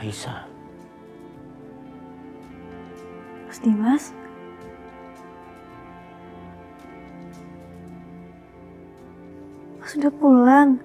Aisyah. Mas Dimas? Mas sudah pulang?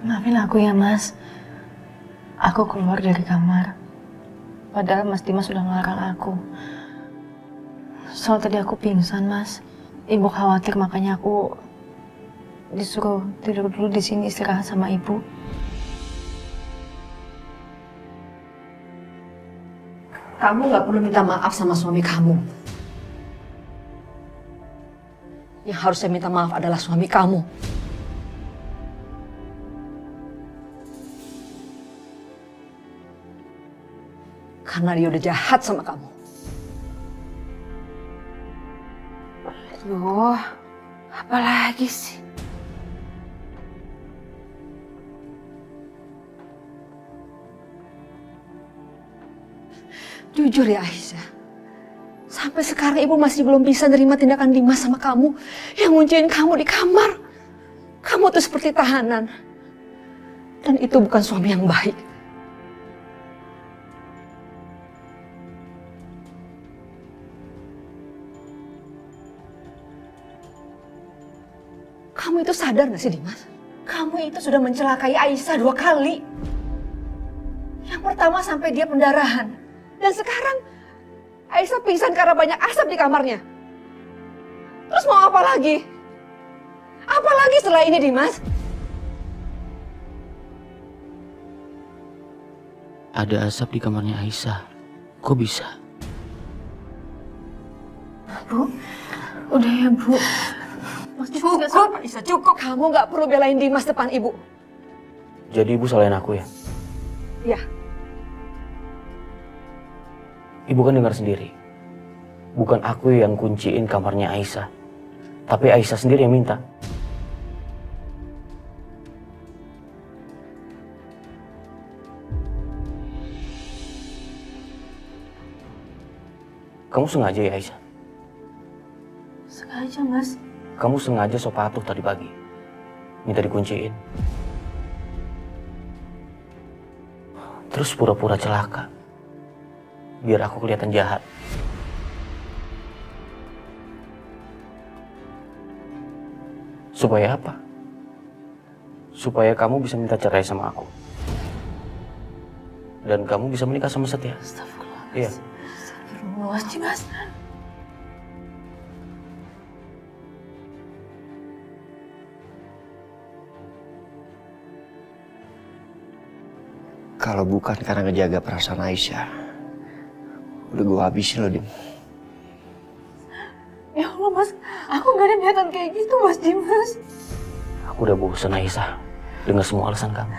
Maafin aku ya Mas, aku keluar dari kamar. Padahal Mas Dimas sudah melarang aku. Soal tadi aku pingsan Mas, Ibu khawatir makanya aku disuruh tidur dulu di sini istirahat sama Ibu. Kamu gak perlu minta maaf sama suami kamu. Yang harusnya minta maaf adalah suami kamu. Karena dia udah jahat sama kamu. Aduh, apa lagi sih? Jujur ya Aisyah, sampai sekarang ibu masih belum bisa nerima tindakan Dimas sama kamu yang ngunciin kamu di kamar. Kamu tuh seperti tahanan. Dan itu bukan suami yang baik. Kamu itu sadar gak sih Dimas? Kamu itu sudah mencelakai Aisyah 2 kali. Yang pertama sampai dia pendarahan. Dan sekarang Aisyah pingsan karena banyak asap di kamarnya. Terus mau apa lagi? Apa lagi setelah ini Dimas? Ada asap di kamarnya Aisyah. Kok bisa? Bu, udah ya Bu. Cukup Aisyah, cukup. Kamu gak perlu belain Dimas depan ibu. Jadi ibu salahin aku ya? Ya. Ibu kan dengar sendiri. Bukan aku yang kunciin kamarnya Aisyah. Tapi Aisyah sendiri yang minta. Kamu sengaja ya Aisyah? Sengaja Mas. Kamu sengaja so patuh tadi pagi. Minta dikunciin. Terus pura-pura celaka. Biar aku kelihatan jahat. Supaya apa? Supaya kamu bisa minta cerai sama aku. Dan kamu bisa menikah sama Setia. Astagfirullah. Iya. Astagfirullah, Mas Dimas. Kalau bukan karena ngejaga perasaan Aisyah, udah gue habisin lo, Dim. Ya Allah Mas, aku gak ada niatan kayak gitu Mas Dimas. Aku udah bosan Aisyah dengar semua alasan kamu.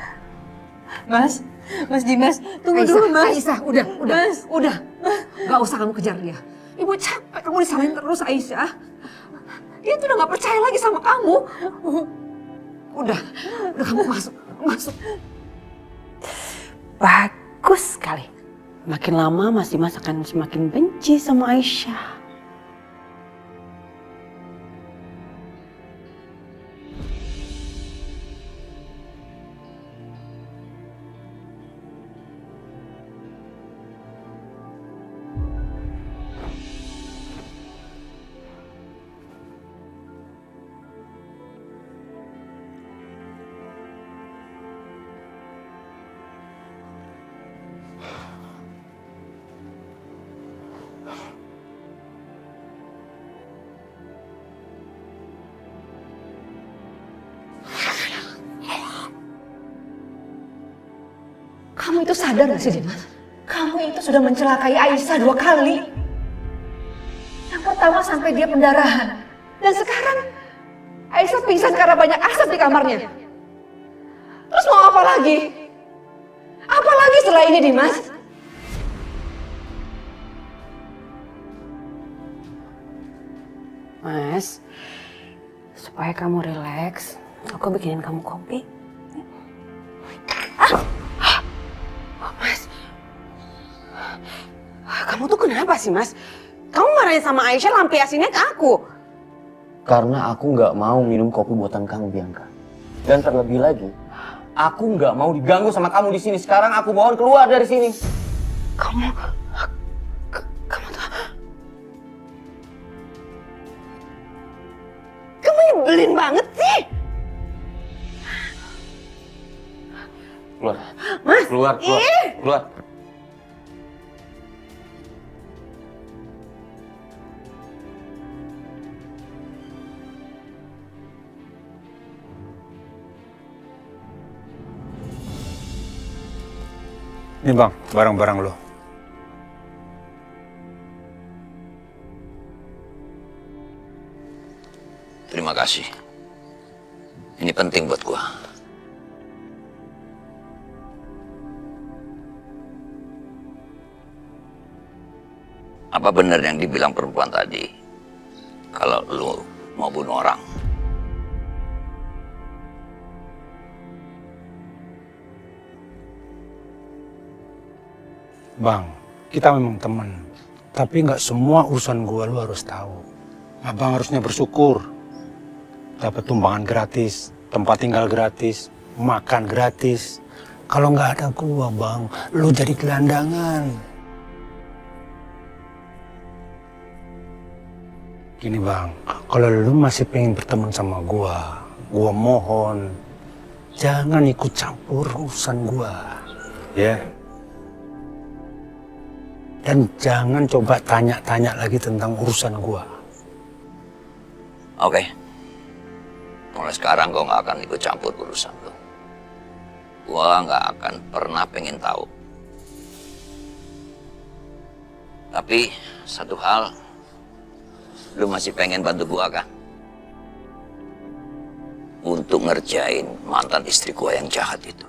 Mas Dimas, tunggu Aisyah, dulu Mas. Aisyah, udah. Mas. Udah. Gak usah kamu kejar dia. Ibu capek kamu disalahin terus Aisyah. Dia tuh udah gak percaya lagi sama kamu. Udah kamu masuk. Bagus sekali. Makin lama Mas Dimas akan semakin benci sama Aisyah. Kamu itu sadar gak sih Dimas? Kamu itu sudah mencelakai Aisyah 2 kali. Yang pertama sampai dia pendarahan. Dan sekarang Aisyah pingsan karena banyak asap di kamarnya. Terus mau apa lagi? Apa lagi setelah ini Dimas? Mas, supaya kamu rileks, aku bikinin kamu kopi. Mas, kamu tuh kenapa sih, Mas? Kamu marahin sama Aisyah, lampiasinnya ke aku. Karena aku nggak mau minum kopi buatan kamu, Bianca. Dan terlebih lagi, aku nggak mau diganggu sama kamu di sini. Sekarang aku mohon keluar dari sini. Kamu tuh... Kamu nyebelin banget sih. Keluar. Mas, Keluar. Keluar. Ini bang, barang-barang lo. Terima kasih. Ini penting buat gua. Apa benar yang dibilang perempuan tadi? Kalau lu mau bunuh orang. Bang, kita memang teman. Tapi nggak semua urusan gua lu harus tahu. Abang harusnya bersyukur. Dapat tumbangan gratis, tempat tinggal gratis, makan gratis. Kalau nggak ada gua, bang, lu jadi gelandangan. Gini bang, kalau lu masih pengen berteman sama gua mohon jangan ikut campur urusan gua, ya. Dan jangan coba tanya-tanya lagi tentang urusan gua. Oke. Mulai sekarang gua nggak akan ikut campur urusan lu. Gua nggak akan pernah pengen tahu. Tapi satu hal, lu masih pengen bantu gua kan? Untuk ngerjain mantan istri gua yang jahat itu.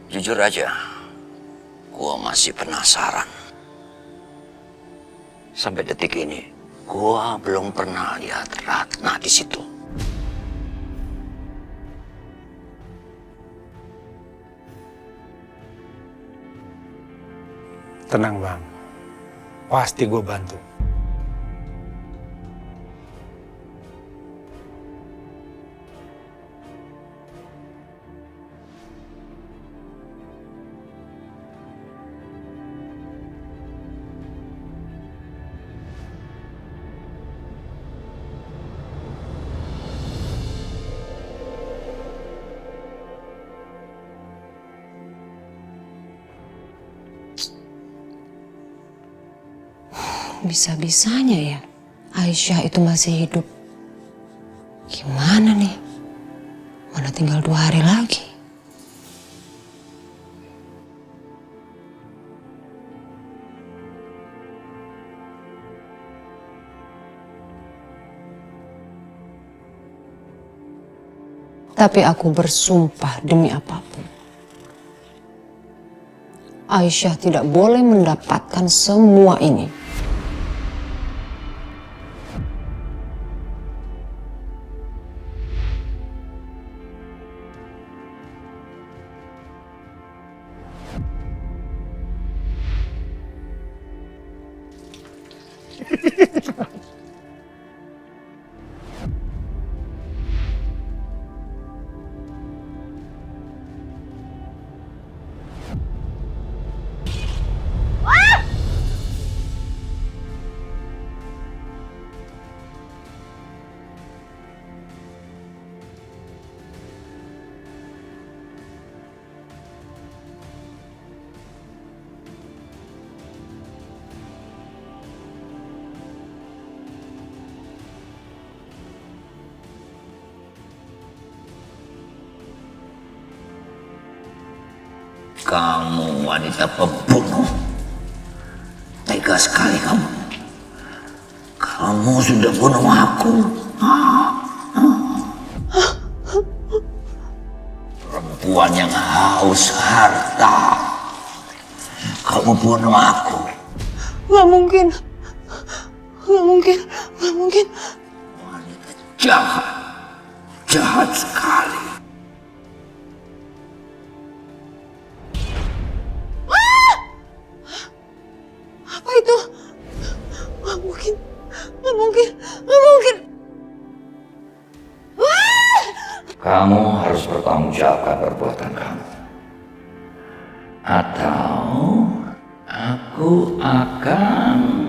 Jujur aja, gua masih penasaran. Sampai detik ini, gua belum pernah lihat Ratna di situ. Tenang bang, pasti gue bantu. Bisa-bisanya ya Aisyah itu masih hidup. Gimana nih? Mana tinggal 2 hari lagi. Tapi aku bersumpah demi apapun, Aisyah tidak boleh mendapatkan semua ini. Kamu wanita pembunuh. Tega sekali kamu. Kamu sudah bunuh aku. Perempuan perempuan yang haus harta. Kamu bunuh aku. Nggak mungkin. Nggak mungkin. Nggak mungkin. Wanita jahat. Jahat sekali. Apa itu? Nggak mungkin. Nggak mungkin. Nggak mungkin. Kamu harus bertanggungjawabkan perbuatan kamu. Atau aku akan...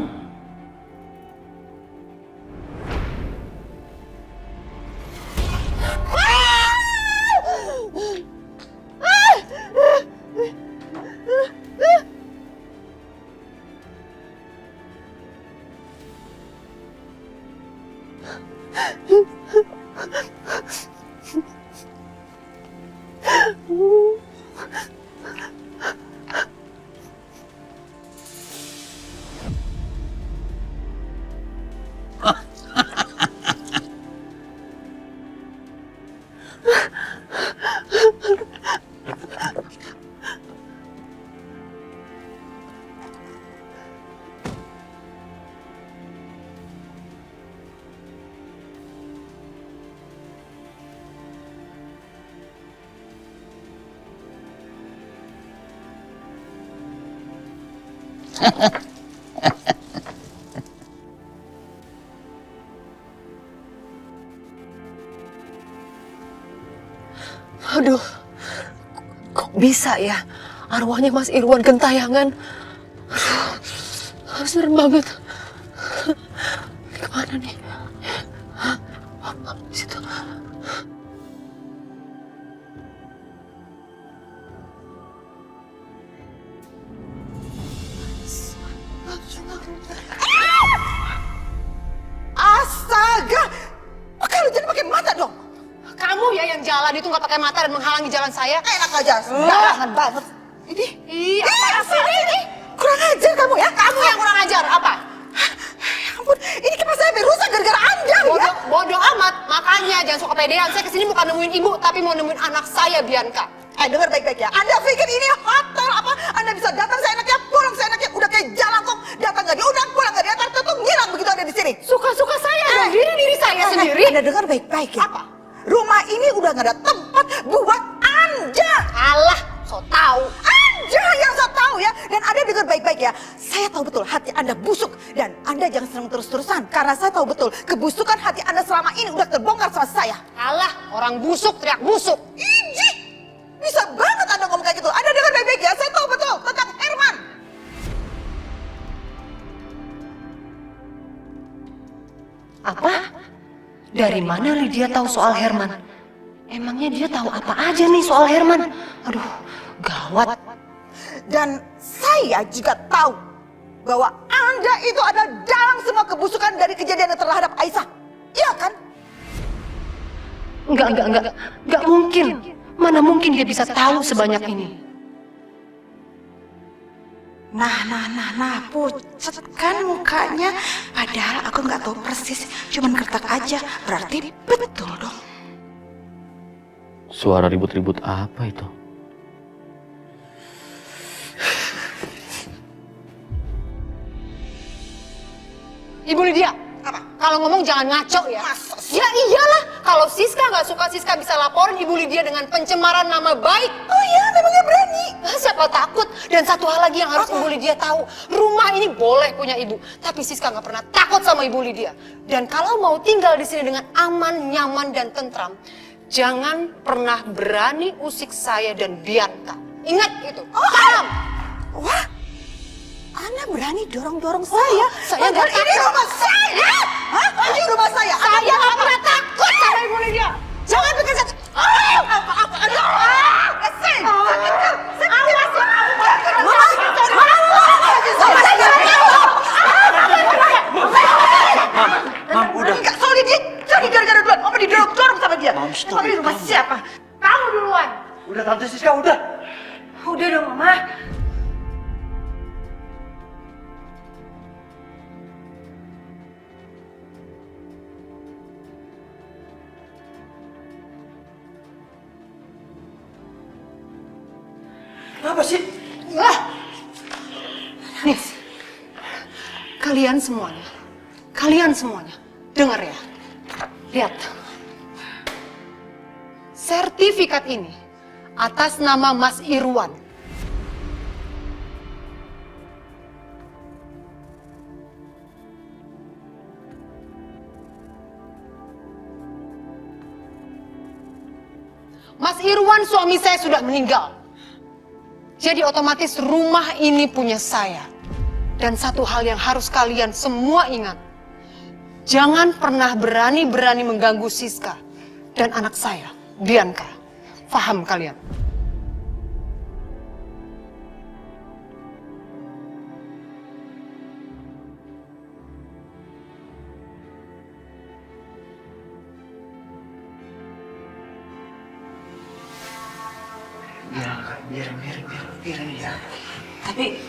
Aduh, kok bisa ya arwahnya Mas Irwan gentayangan? Aduh, serem banget. Kemana nih? Di situ. Astaga! Pakai lu jadi pakai mata dong. Kamu ya yang jalan itu nggak pakai mata dan menghalangi jalan saya? Enak aja, sembarangan banget. Ih, apa sih ini? Kurang ajar kamu ya. Kamu yang kurang ajar, apa? Ya ampun, ini kipas saya sampai rusak gara-gara Anda ya. Bodoh amat, makanya jangan suka pedean. Saya kesini bukan nemuin ibu, tapi mau nemuin anak saya, Bianca. Dengar baik-baik ya. Anda pikir ini hotel apa? Anda bisa datang seenaknya, pulang seenaknya. Udah kayak jalan kok. Datang nggak diundang, pulang nggak diantar, tutup ngilang begitu ada di sini. Suka-suka saya dong, diri saya sendiri. Anda dengar baik-baik ya. Apa? Rumah ini udah nggak ada tempat buat Anda. Alah, so tahu. Anda yang so tahu ya. Dan Anda dengar baik-baik ya. Saya tahu betul hati Anda busuk. Dan Anda jangan senang terus-terusan. Karena saya tahu betul kebusukan hati Anda selama ini udah terbongkar sama saya. Alah, orang busuk teriak busuk. Iji! Bisa banget Anda ngomong kayak gitu. Anda dengar baik-baik ya. Saya tahu betul tentang Herman. Apa? Dari mana Lydia tahu soal Herman? Emangnya dia tahu apa aja nih soal Herman? Aduh, gawat. Dan saya juga tahu bahwa Anda itu adalah dalang semua kebusukan dari kejadian yang terhadap Aisyah. Iya kan? Enggak mungkin. Mana mungkin dia bisa tahu sebanyak ini? Nah, pucet kan mukanya. Padahal aku nggak tahu persis, cuman kertak aja. Berarti betul dong. Suara ribut-ribut apa itu? Ibu Lydia, kalau ngomong jangan ngaco ya. Ya iyalah, kalau Siska nggak suka, Siska bisa laporin Ibu Lydia dengan pencemaran nama baik. Oh iya, memangnya berani. Siapa takut? Dan satu hal lagi yang harus Ibu Lydia tahu, rumah ini boleh punya ibu, tapi Siska nggak pernah takut sama Ibu Lydia. Dan kalau mau tinggal di sini dengan aman, nyaman, dan tentram, jangan pernah berani usik saya dan Bianca. Ingat itu. Paham? Wah, Anda berani dorong-dorong saya. Saya nggak Padahal ini takut. rumah saya. Hah? Ini rumah saya. Saya nggak pernah takut sama Ibu Lydia. Jangan bikin saya. Apa? Aduh! Asin! Mam, udah. Enggak, soalnya dia jadi gara-gara duluan. Apa didorong-dorong sama dia? Mam, stop. Emang ini rumah siapa? Kamu duluan. Udah Tante Siska, udah. Udah dong, Mama. Nih, kalian semuanya, dengar ya. Lihat, sertifikat ini atas nama Mas Irwan. Mas Irwan suami saya sudah meninggal. Jadi otomatis rumah ini punya saya. Dan satu hal yang harus kalian semua ingat. Jangan pernah berani-berani mengganggu Siska dan anak saya, Bianca. Paham kalian? Biar ya. Tapi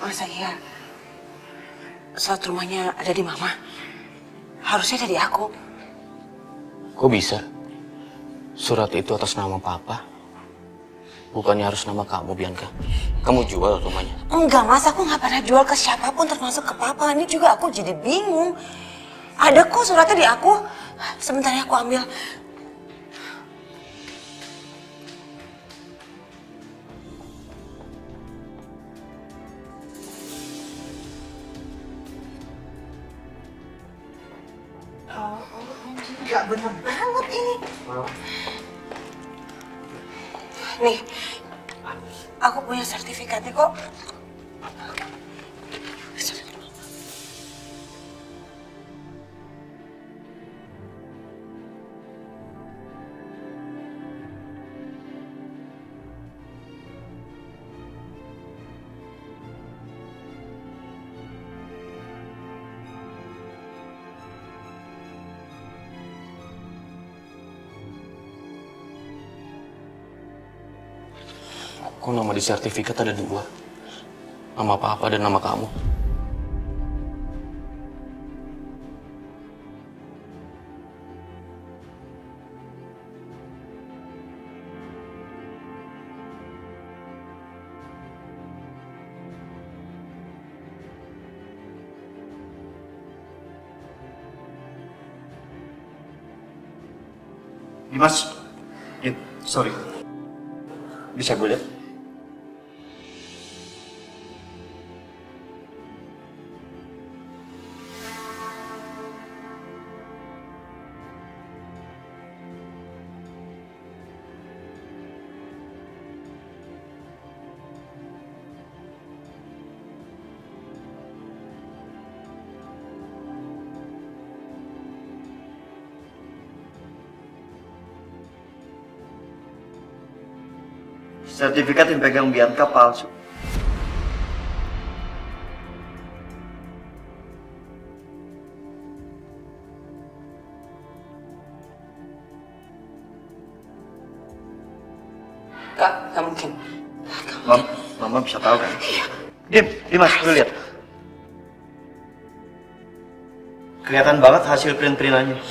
masa iya surat rumahnya ada di mama? Harusnya ada di aku. Kok bisa? Surat itu atas nama papa. Bukannya harus nama kamu, Bianca. Kamu jual rumahnya? Enggak mas, aku nggak pernah jual ke siapapun termasuk ke papa. Ini juga aku jadi bingung. Ada kok suratnya di aku. Sebentar ya aku ambil. Gak bener banget ini. Nih, aku punya sertifikatnya kok. Kok nama di sertifikat ada dua? Nama papa dan nama kamu. Dimas, ya, sorry. Bisa gue lihat? Sertifikat yang pegang Bianca palsu. Gak mungkin. Mama bisa tahu kan? Dimas, lu lihat. Kelihatan banget hasil print-printannya.